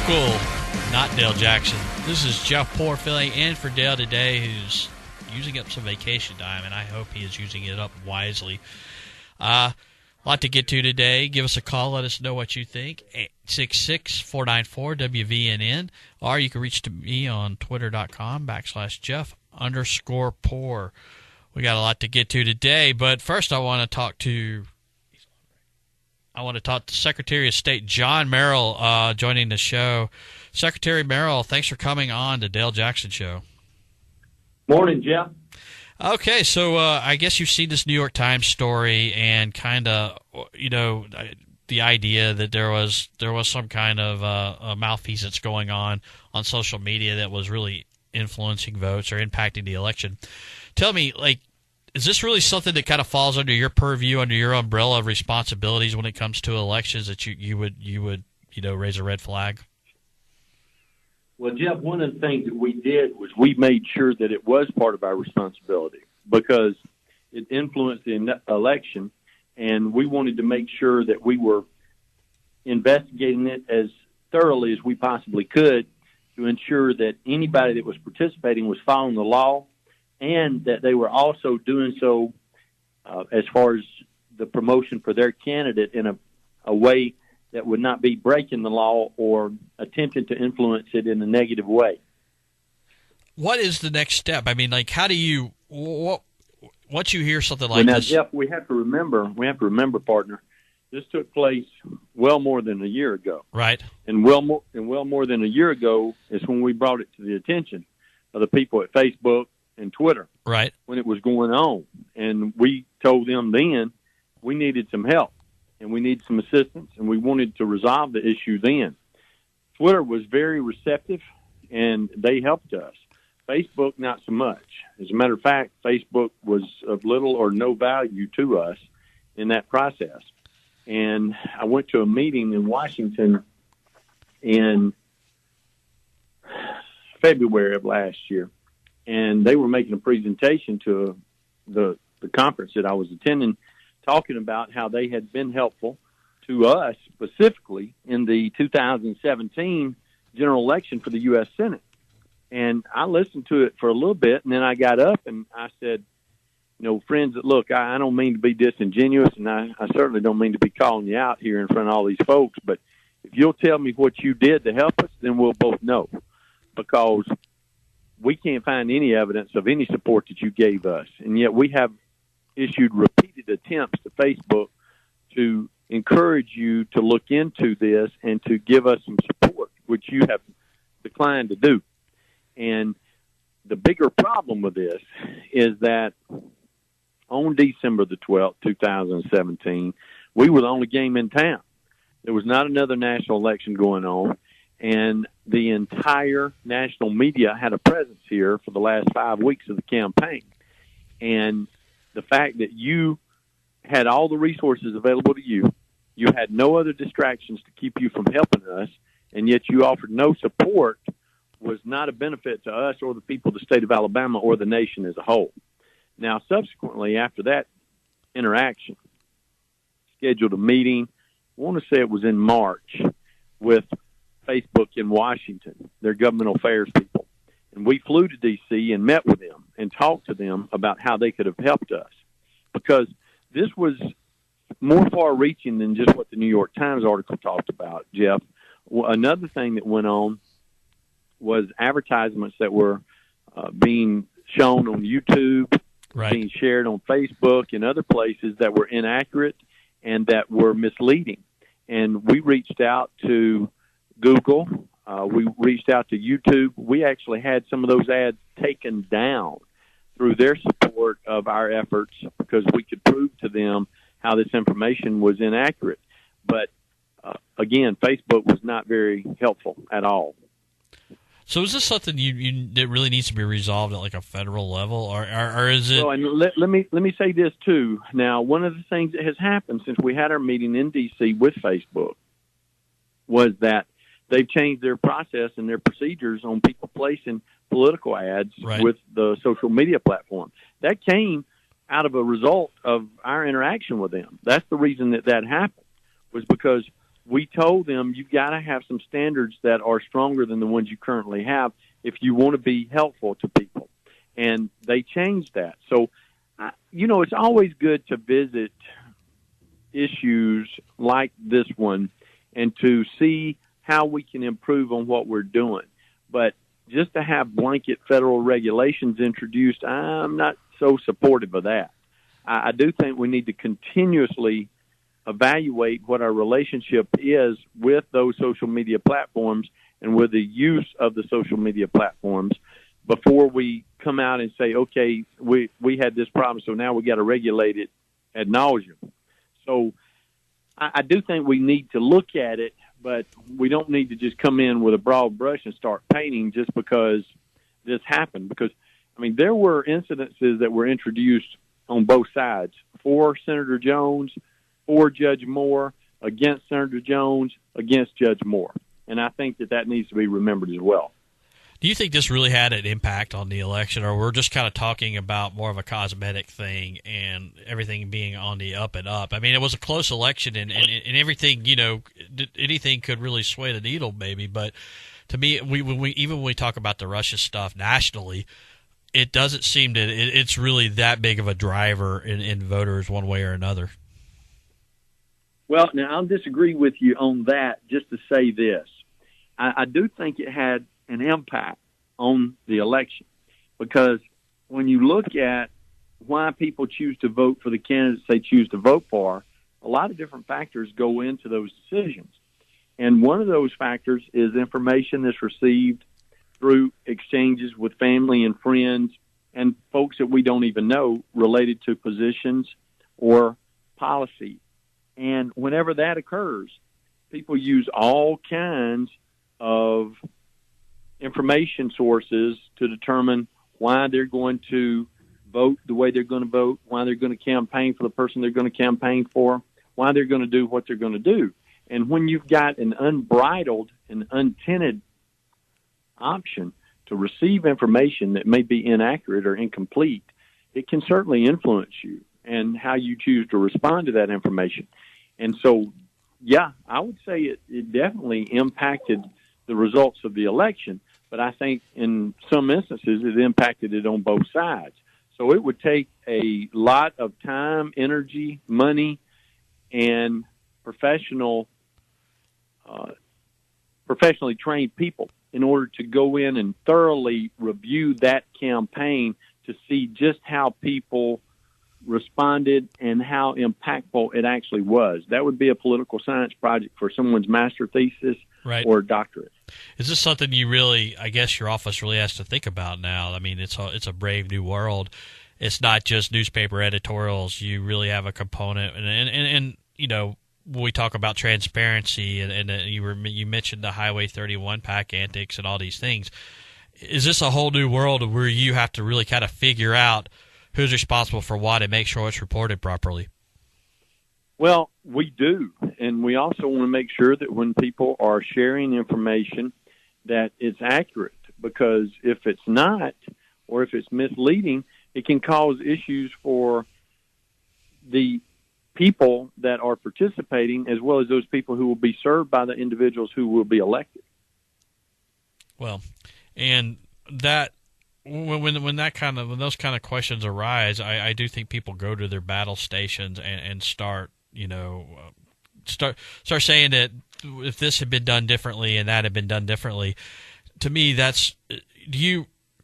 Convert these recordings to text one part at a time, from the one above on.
local, not Dale Jackson. This is Jeff Poor filling in for Dale today, who's using up some vacation time, and I hope he is using it up wisely. A lot to get to today. Give us a call. Let us know what you think. 866-494-WVNN. Or you can reach to me on twitter.com/Jeff_Poor. We got a lot to get to today, but first I want to talk to Secretary of State John Merrill joining the show. Secretary Merrill, thanks for coming on the Dale Jackson Show. Morning, Jeff. Okay, so I guess you've seen this New York Times story and kind of, the idea that there was some kind of a malfeasance going on social media that was really influencing votes or impacting the election. Tell me, is this really something that kind of falls under your purview, under your umbrella of responsibilities when it comes to elections, that you would raise a red flag? Well, Jeff, one of the things that we did was we made sure that it was part of our responsibility because it influenced the election, and we wanted to make sure that we were investigating it as thoroughly as we possibly could to ensure that anybody that was participating was following the law and that they were also doing so as far as the promotion for their candidate in a way that would not be breaking the law or attempting to influence it in a negative way. What is the next step? I mean, how do you once you hear something like now, this? Jeff, we have to remember, partner, this took place well more than a year ago. Right. And well more than a year ago is when we brought it to the attention of the people at Facebook and Twitter. Right. When it was going on. And we told them then we needed some help and we needed some assistance and we wanted to resolve the issue then. Twitter was very receptive and they helped us. Facebook, not so much. As a matter of fact, Facebook was of little or no value to us in that process. And I went to a meeting in Washington in February of last year, and they were making a presentation to the conference that I was attending, talking about how they had been helpful to us specifically in the 2017 general election for the U.S. Senate. And I listened to it for a little bit, and then I got up and I said, friends, look, I don't mean to be disingenuous, and I certainly don't mean to be calling you out here in front of all these folks, but if you'll tell me what you did to help us, then we'll both know, because we can't find any evidence of any support that you gave us. And yet we have issued repeated attempts to Facebook to encourage you to look into this and to give us some support, which you have declined to do. And the bigger problem with this is that on December the 12th, 2017, we were the only game in town. There was not another national election going on, and the entire national media had a presence here for the last 5 weeks of the campaign. And the fact that you had all the resources available to you, you had no other distractions to keep you from helping us, and yet you offered no support was not a benefit to us or the people of the state of Alabama or the nation as a whole. Now, subsequently, after that interaction, scheduled a meeting, I want to say it was in March, with Facebook in Washington, their government affairs people. And we flew to D.C. and met with them and talked to them about how they could have helped us. Because this was more far-reaching than just what the New York Times article talked about, Jeff. Another thing that went on was advertisements that were being shown on YouTube, right, being shared on Facebook and other places that were inaccurate and that were misleading. And we reached out to Google. We reached out to YouTube. We actually had some of those ads taken down through their support of our efforts because we could prove to them how this information was inaccurate. But, again, Facebook was not very helpful at all. So is this something that really needs to be resolved at a federal level, or is it? Well, and let me say this too. Now, one of the things that has happened since we had our meeting in D.C. with Facebook was that they've changed their process and their procedures on people placing political ads right, with the social media platform. That came out of a result of our interaction with them. That's the reason that happened, was because we told them you've got to have some standards that are stronger than the ones you currently have if you want to be helpful to people. And they changed that. So, it's always good to visit issues like this one and to see how we can improve on what we're doing. But just to have blanket federal regulations introduced, I'm not so supportive of that. I do think we need to continuously evaluate what our relationship is with those social media platforms and with the use of the social media platforms before we come out and say, okay, we had this problem, so now we got to regulate it ad nauseum. So I do think we need to look at it, but we don't need to just come in with a broad brush and start painting just because this happened. Because, there were incidences that were introduced on both sides, for Senator Jones, for Judge Moore, against Senator Jones, against Judge Moore. And I think that needs to be remembered as well. Do you think this really had an impact on the election, or we're just kind of talking about more of a cosmetic thing and everything being on the up and up? It was a close election, and everything, anything could really sway the needle maybe. But to me, when we talk about the Russia stuff nationally, it doesn't seem that it's really that big of a driver in voters one way or another. Well, now I'll disagree with you on that just to say this. I do think it had an impact on the election, because when you look at why people choose to vote for the candidates they choose to vote for, a lot of different factors go into those decisions. And one of those factors is information that's received through exchanges with family and friends and folks that we don't even know related to positions or policy. And whenever that occurs, people use all kinds of information sources to determine why they're going to vote the way they're going to vote, why they're going to campaign for the person they're going to campaign for, why they're going to do what they're going to do. And when you've got an unbridled and untinted option to receive information that may be inaccurate or incomplete, it can certainly influence you and how you choose to respond to that information. And so, yeah, I would say it definitely impacted the results of the election, but I think in some instances it impacted it on both sides. So it would take a lot of time, energy, money, and professionally trained people in order to go in and thoroughly review that campaign to see just how people responded and how impactful it actually was. That would be a political science project for someone's master thesis or doctorate. Is this something you really, I guess your office really has to think about now? It's a brave new world. It's not just newspaper editorials. You really have a component, and when we talk about transparency, and you mentioned the Highway 31 PAC antics and all these things. Is this a whole new world where you have to really kind of figure out who's responsible for what and make sure it's reported properly? Well, we do, and we also want to make sure that when people are sharing information that it's accurate, because if it's not, or if it's misleading, it can cause issues for the people that are participating as well as those people who will be served by the individuals who will be elected. Well, and that when those kind of questions arise, I do think people go to their battle stations and start saying that if this had been done differently and that had been done differently. To me, that's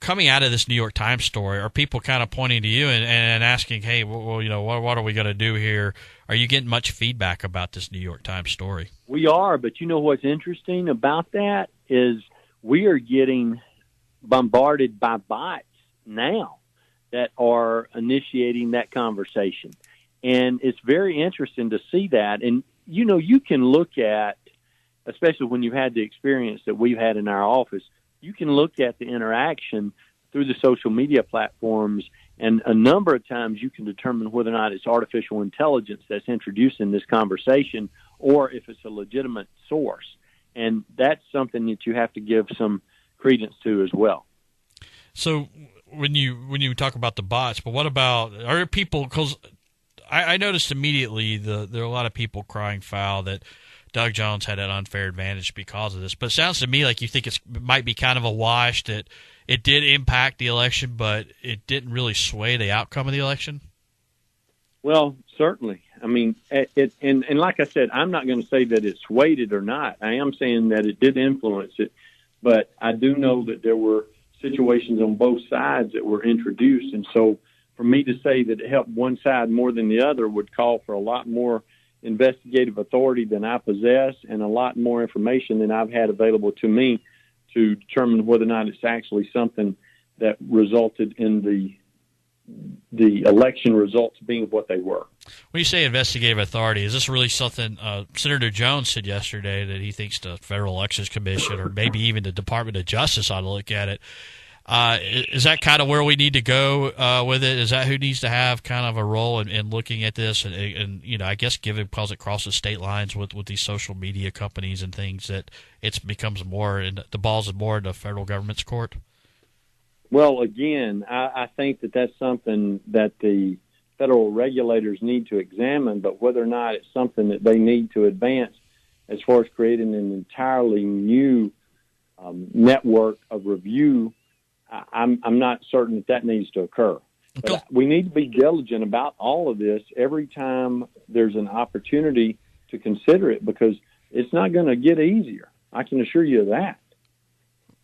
coming out of this New York Times story, are people kind of pointing to you and asking, hey, well, what are we going to do here? Are you getting much feedback about this New York Times story? We are, but what's interesting about that is we are getting bombarded by bots now that are initiating that conversation. And it's very interesting to see that. And, you can look at, especially when you've had the experience that we've had in our office, you can look at the interaction through the social media platforms, and a number of times you can determine whether or not it's artificial intelligence that's introducing this conversation or if it's a legitimate source. And that's something that you have to give some credence to as well. So when you talk about the bots, but what about, are there people, because I noticed immediately there are a lot of people crying foul that Doug Jones had an unfair advantage because of this. But it sounds to me like you think it might be kind of a wash, that it did impact the election, but it didn't really sway the outcome of the election. Well, certainly. I mean, and like I said, I'm not going to say that it swayed it or not. I am saying that it did influence it, but I do know that there were situations on both sides that were introduced, and so for me to say that it helped one side more than the other would call for a lot more investigative authority than I possess and a lot more information than I've had available to me to determine whether or not it's actually something that resulted in the election results being what they were. When you say investigative authority, is this really something Senator Jones said yesterday, that he thinks the Federal Elections Commission or maybe even the Department of Justice ought to look at it? Is that kind of where we need to go with it? Is that who needs to have kind of a role in looking at this? And you know, I guess given because it crosses state lines with these social media companies and things, that it becomes more, and the ball's more in the federal government's court? Well, again, I think that that's something that the federal regulators need to examine, but whether or not it's something that they need to advance as far as creating an entirely new network of review, I'm not certain that needs to occur. But we need to be diligent about all of this every time there's an opportunity to consider it, because it's not going to get easier. I can assure you of that.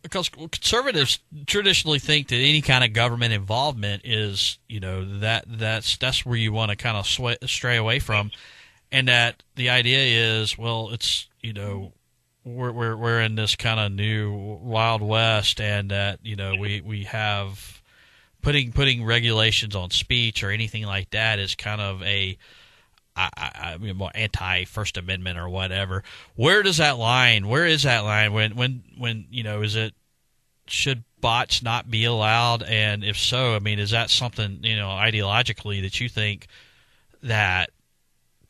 Because conservatives traditionally think that any kind of government involvement is, you know, that's where you want to kind of stray away from, and that the idea is, well, it's, you know, we're in this kind of new Wild West, and that, you know, we have putting regulations on speech or anything like that is kind of I mean, more anti-First Amendment or whatever. Where does that line? Where is that line? When you know, should bots not be allowed? And if so, I mean, is that something, you know, ideologically that you think that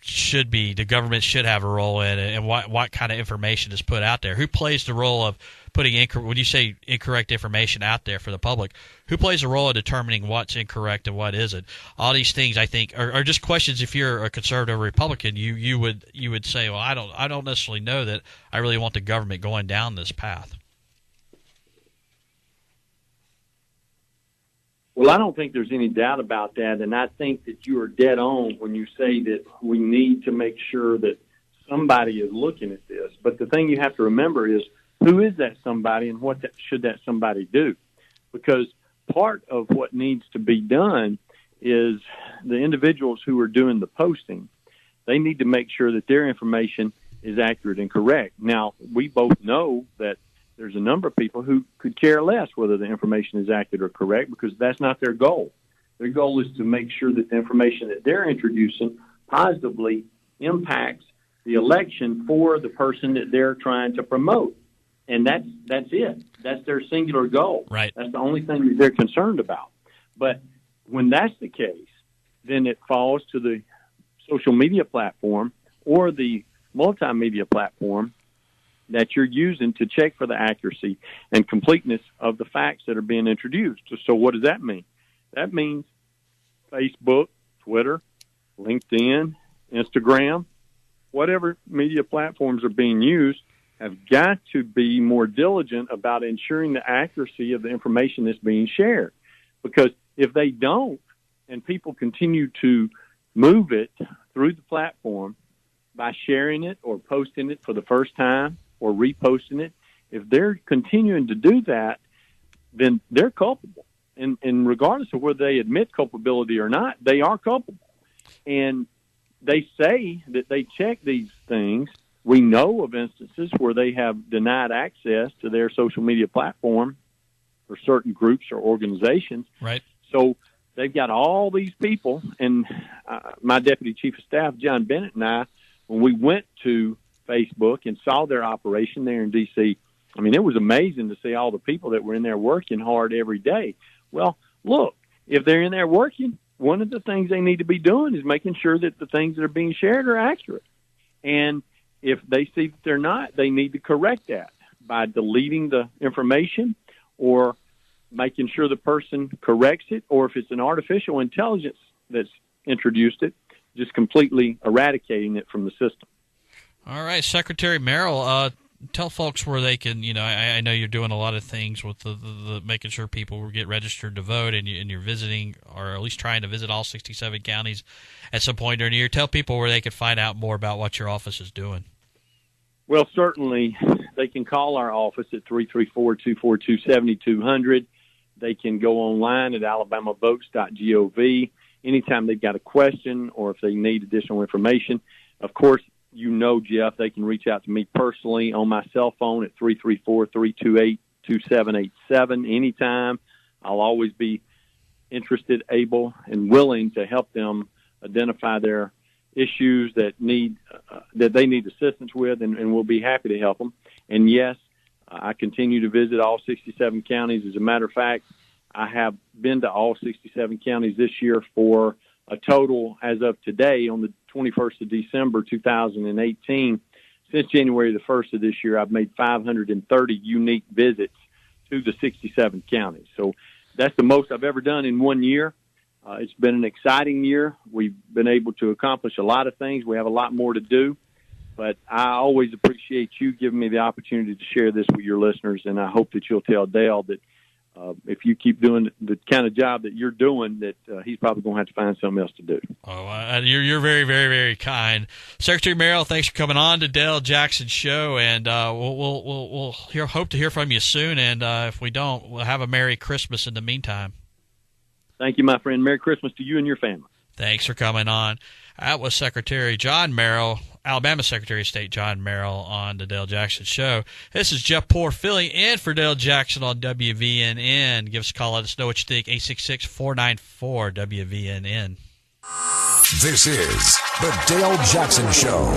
the government should have a role in it, and what kind of information is put out there? Who plays the role of putting when you say incorrect information out there for the public? Who plays a role in determining what's incorrect and what isn't? All these things, I think, are just questions. If you're a conservative Republican, you would say, well, I don't necessarily know that I really want the government going down this path. Well, I don't think there's any doubt about that, and I think that you are dead on when you say that we need to make sure that somebody is looking at this. But the thing you have to remember is, who is that somebody, and what should that somebody do? Because part of what needs to be done is the individuals who are doing the posting, they need to make sure that their information is accurate and correct. Now, we both know that there's a number of people who could care less whether the information is accurate or correct, because that's not their goal. Their goal is to make sure that the information that they're introducing positively impacts the election for the person that they're trying to promote. And that's it. That's their singular goal. Right. That's the only thing that they're concerned about. But when that's the case, then it falls to the social media platform or the multimedia platform that you're using to check for the accuracy and completeness of the facts that are being introduced. So what does that mean? That means Facebook, Twitter, LinkedIn, Instagram, whatever media platforms are being used, have got to be more diligent about ensuring the accuracy of the information that's being shared. Because if they don't, and people continue to move it through the platform by sharing it or posting it for the first time or reposting it, if they're continuing to do that, then they're culpable. And regardless of whether they admit culpability or not, they are culpable. And they say that they check these things. We know of instances where they have denied access to their social media platform for certain groups or organizations. Right. So they've got all these people, and my Deputy Chief of Staff, John Bennett, and I, when we went to Facebook and saw their operation there in D.C., I mean, it was amazing to see all the people that were in there working hard every day. Well, look, if they're in there working, one of the things they need to be doing is making sure that the things that are being shared are accurate. And if they see that they're not, they need to correct that by deleting the information or making sure the person corrects it, or if it's an artificial intelligence that's introduced it, just completely eradicating it from the system. All right, Secretary Merrill, tell folks where they can, I know you're doing a lot of things with the making sure people will get registered to vote, and you're visiting, or at least trying to visit all 67 counties at some point during the year. Tell people where they can find out more about what your office is doing. Well, certainly they can call our office at 334-242-7200. They can go online at alabamavotes.gov anytime they've got a question or if they need additional information. Of course, Jeff, they can reach out to me personally on my cell phone at 334-328-2787 anytime. I'll always be interested, able, and willing to help them identify their issues that they need assistance with, and we'll be happy to help them. And yes, I continue to visit all 67 counties. As a matter of fact, I have been to all 67 counties this year for a total, as of today, on the 21st of December 2018. Since January the 1st of this year, I've made 530 unique visits to the 67 counties. So that's the most I've ever done in 1 year. It's been an exciting year. We've been able to accomplish a lot of things. We have a lot more to do, but I always appreciate you giving me the opportunity to share this with your listeners, and I hope that you'll tell Dale that if you keep doing the kind of job that you're doing, that he's probably going to have to find something else to do. Oh, you're very, very, very kind. Secretary Merrill, thanks for coming on to Dale Jackson Show, and we'll hope to hear from you soon, and if we don't, we'll have a Merry Christmas in the meantime. Thank you, my friend. Merry Christmas to you and your family. Thanks for coming on. That was Secretary John Merrill, Alabama Secretary of State John Merrill, on the Dale Jackson Show. This is Jeff Poor filling in for Dale Jackson on WVNN. Give us a call. Let us know what you think. 866-494-WVNN. This is the Dale Jackson Show.